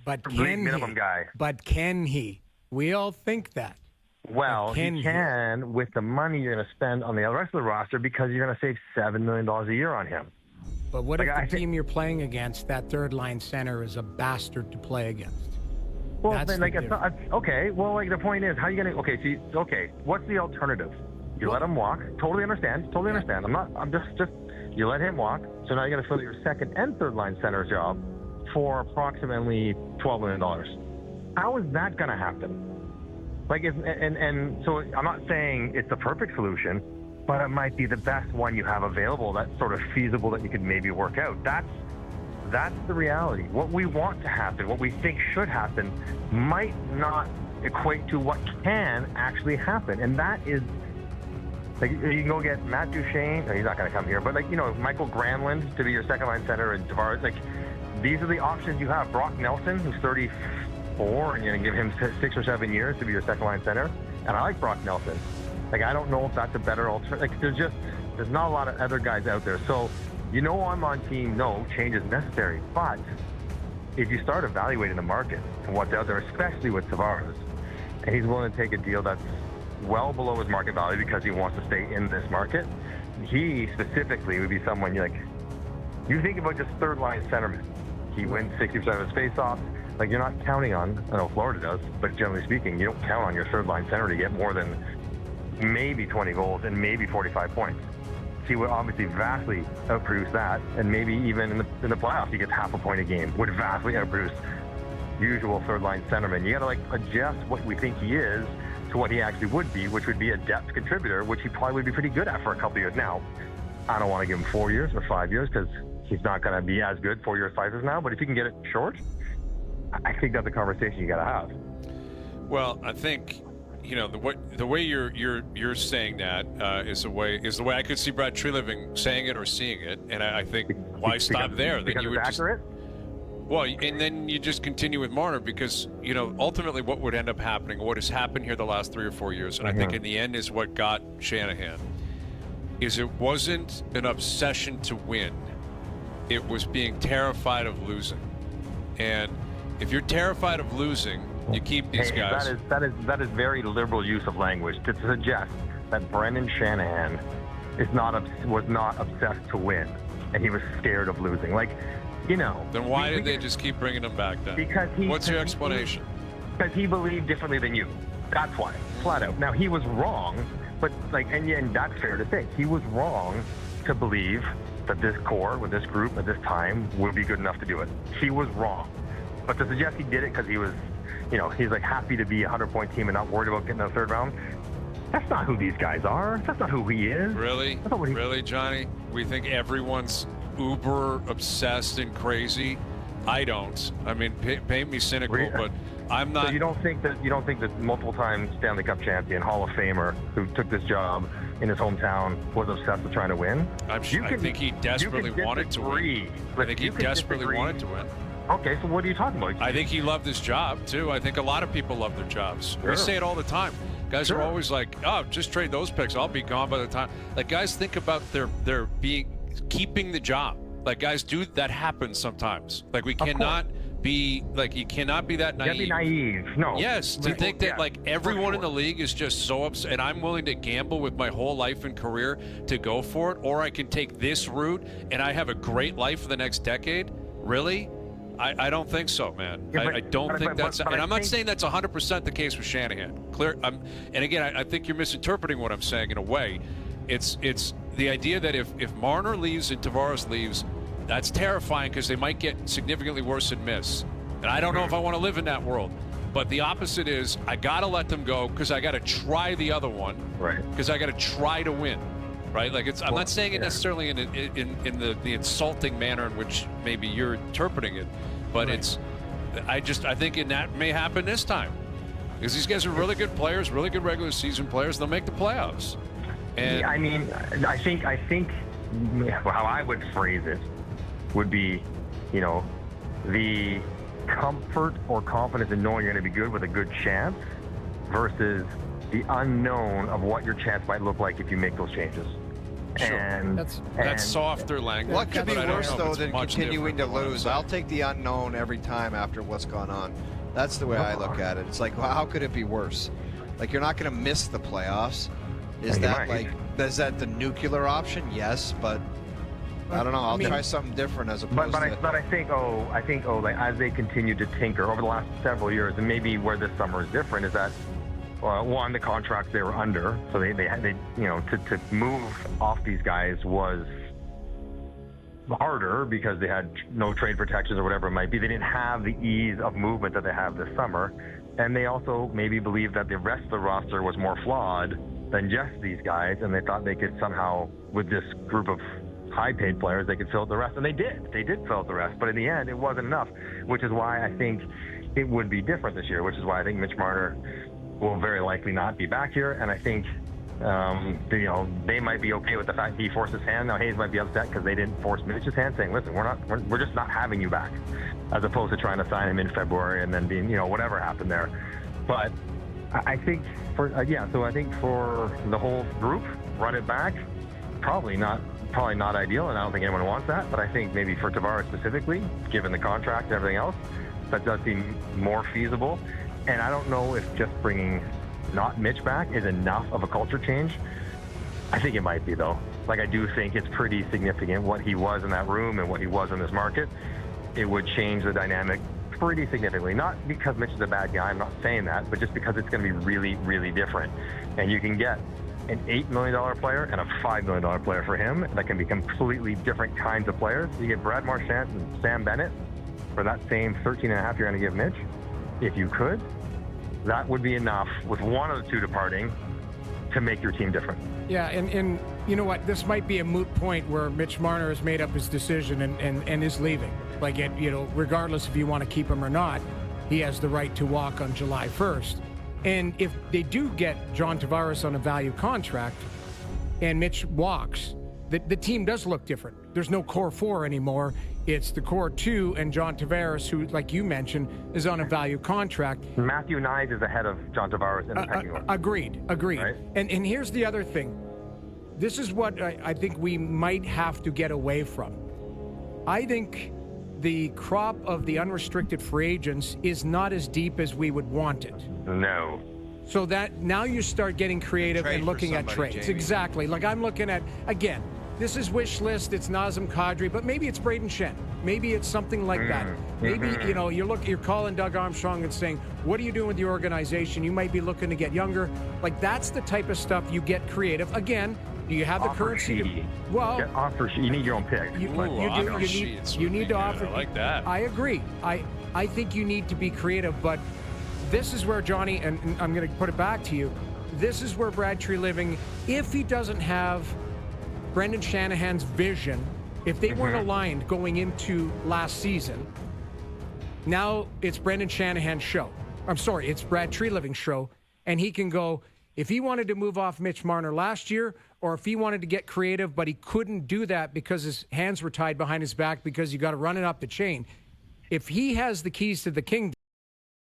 league minimum guy. But can he? We all think that. Well, he can with the money you're going to spend on the rest of the roster because you're going to save $7 million a year on him. But what if the team you're playing against, that third-line center, is a bastard to play against? Well, then, it's not, okay. Well, the point is, how are you going to? Okay, what's the alternative? You let him walk. Totally understand. I'm just. You let him walk. So now you're going to fill your second and third line center job for approximately $12 million. How is that going to happen? And so I'm not saying it's the perfect solution, but it might be the best one you have available. That's sort of feasible that you could maybe work out. That's the reality. What we want to happen, what we think should happen, might not equate to what can actually happen. And that is, you can go get Matt Duchene. No, he's not going to come here. But, Michael Granlund to be your second-line center and Tavares. These are the options you have. Brock Nelson, who's 34, and you're going to give him 6 or 7 years to be your second-line center. And I like Brock Nelson. I don't know if that's a better alternative. There's not a lot of other guys out there. So, I'm on team, no, change is necessary. But if you start evaluating the market and what's out there, especially with Tavares, and he's willing to take a deal that's well below his market value because he wants to stay in this market, he specifically would be someone you think about just third-line centerman. He wins 60% of his face-offs. You're not counting on, I know Florida does, but generally speaking, you don't count on your third-line center to get more than maybe 20 goals and maybe 45 points. He would obviously vastly outproduce that, and maybe even in the playoffs, he gets half a point a game, would vastly outproduce usual third-line centerman. You got to adjust what we think he is to what he actually would be, which would be a depth contributor, which he probably would be pretty good at for a couple of years. Now, I don't want to give him 4 years or 5 years because he's not going to be as good 4 years, 5 years now. But if you can get it short, I think that's a conversation you got to have. Well, I think the way you're saying that is the way I could see Brad Treliving saying it or seeing it, and I think why stop there? Because then you it's would accurate. Well, and then you just continue with Marner because, ultimately what would end up happening, what has happened here the last 3 or 4 years, and I think in the end is what got Shanahan, is it wasn't an obsession to win. It was being terrified of losing. And if you're terrified of losing, you keep these guys. That is very liberal use of language to suggest that Brendan Shanahan was not obsessed to win, and he was scared of losing. Then why did they just keep bringing him back then? Because what's your explanation? Because he believed differently than you. That's why, flat out. Now, he was wrong, but and that's fair to say. He was wrong to believe that this core, with this group at this time, would be good enough to do it. He was wrong. But to suggest he did it because he was, he's happy to be a 100-point team and not worried about getting to the third round, that's not who these guys are. That's not who he is. Really? Really, Johnny? We think everyone's uber obsessed and crazy? I don't. I mean, paint me cynical, but I'm not. So you don't think that multiple-time Stanley Cup champion, Hall of Famer, who took this job in his hometown, was obsessed with trying to win? I think he desperately wanted to win. I think he desperately wanted to win. Okay, so what are you talking about? I think he loved his job, too. I think a lot of people love their jobs. Sure. We say it all the time. Guys are always like, oh, just trade those picks. I'll be gone by the time. Guys think about their keeping the job. Guys do that happens sometimes. We cannot be you cannot be that naive. You can't be naive. No. Yes, to think that everyone in the league is just so upset, and I'm willing to gamble with my whole life and career to go for it, or I can take this route and I have a great life for the next decade. Really? I don't think so, man. Yeah, I don't think that's, and I'm not saying that's 100% the case with Shanahan. And again, I think you're misinterpreting what I'm saying in a way. It's the idea that if Marner leaves and Tavares leaves, that's terrifying because they might get significantly worse and miss. And I don't know if I want to live in that world. But the opposite is I got to let them go because I got to try the other one. Right. Because I got to try to win. Right? I'm not saying it necessarily in the insulting manner in which maybe you're interpreting it, but I think that may happen this time because these guys are really good players, really good regular season players. They'll make the playoffs. And I mean, I think how I would phrase it would be, the comfort or confidence in knowing you're going to be good with a good chance versus the unknown of what your chance might look like if you make those changes. Sure. And That's softer language. What could be but I don't worse, know if though, it's than much continuing to different than what I'm lose? saying. I'll take the unknown every time after what's gone on. That's the way I look at it. It's like, well, how could it be worse? Like, you're not going to miss the playoffs. Is that the nuclear option? Yes, but I don't know. I'll try something different as opposed to. But I think like as they continue to tinker over the last several years, and maybe where this summer is different is that. One, the contracts they were under, so they to move off these guys was harder because they had no trade protections or whatever it might be. They didn't have the ease of movement that they have this summer, and they also maybe believed that the rest of the roster was more flawed than just these guys, and they thought they could somehow, with this group of high-paid players, they could fill out the rest, and they did. They did fill out the rest, but in the end, it wasn't enough, which is why I think it would be different this year, which is why I think Mitch Marner will very likely not be back here, and I think they might be okay with the fact he forced his hand. Now Hayes might be upset because they didn't force Mitch's hand, saying, "Listen, we're just not having you back," as opposed to trying to sign him in February and then being whatever happened there. But I think so I think for the whole group, run it back. Probably not ideal, and I don't think anyone wants that. But I think maybe for Tavares specifically, given the contract and everything else, that does seem more feasible. And I don't know if just bringing not Mitch back is enough of a culture change. I think it might be, though. Like, I do think it's pretty significant what he was in that room and what he was in this market. It would change the dynamic pretty significantly. Not because Mitch is a bad guy, I'm not saying that, but just because it's going to be really, really different. And you can get an $8 million player and a $5 million player for him that can be completely different kinds of players. You get Brad Marchand and Sam Bennett for that same 13.5 you're going to give Mitch. If you could, that would be enough with one of the two departing to make your team different. Yeah, and you know what? This might be a moot point where Mitch Marner has made up his decision and is leaving. Like, regardless if you want to keep him or not, he has the right to walk on July 1st. And if they do get John Tavares on a value contract and Mitch walks, the team does look different. There's no core four anymore. It's the core two and John Tavares, who, like you mentioned, is on a value contract. Matthew Knies is ahead of John Tavares in the pecking order. Agreed. Right? And here's the other thing. This is what I think we might have to get away from. I think the crop of the unrestricted free agents is not as deep as we would want it. No. So that now you start getting creative and looking at trades. Jamie. Exactly. Like, I'm looking at, again, this is wish list, it's Nazem Kadri, but maybe it's Braden Shen. Maybe it's something like that. Maybe, you're calling Doug Armstrong and saying, what are you doing with your organization? You might be looking to get younger. Like, that's the type of stuff you get creative. Again, do you have the currency? You need your own pick. You need to offer. I like that. I agree. I think you need to be creative, but this is where, Johnny, and I'm going to put it back to you, this is where Brad Treliving, if he doesn't have Brendan Shanahan's vision, if they weren't aligned going into last season, now it's Brendan Shanahan's show. I'm sorry, it's Brad Treliving's show, and he can go, if he wanted to move off Mitch Marner last year, or if he wanted to get creative, but he couldn't do that because his hands were tied behind his back because you got to run it up the chain. If he has the keys to the kingdom,